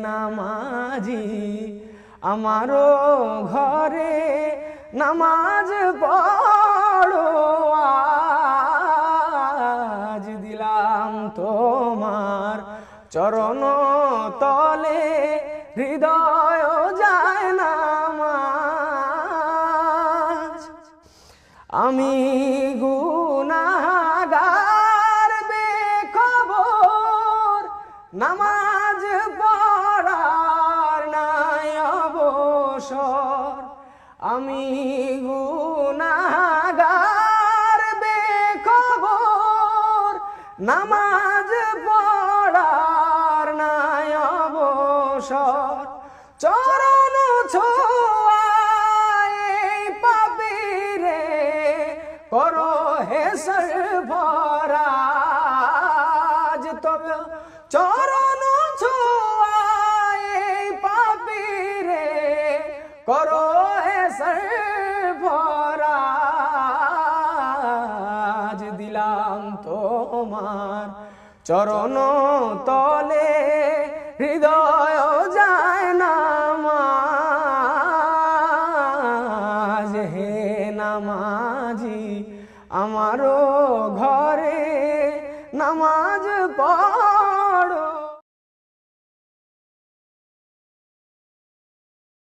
নামাজি আমারও ঘরে নামাজ পড়ো আজ দিলাম তোমার চরণ তলে হৃদয় যায় নামাজ আমি গুনাহগার বেখবর নামাজ পড়ার নাই অবসর আমি গুনাহগার বেখবর নামাজ পড়ার নাই অবসর চরণ ছোঁয়ায় পাপীরে করো হেসর ভরাজ তবে চরণ ছোঁয়ায় পাপীরে করো হেসর ভরাজ দিলাম তোমার চরণ তলে হৃদয়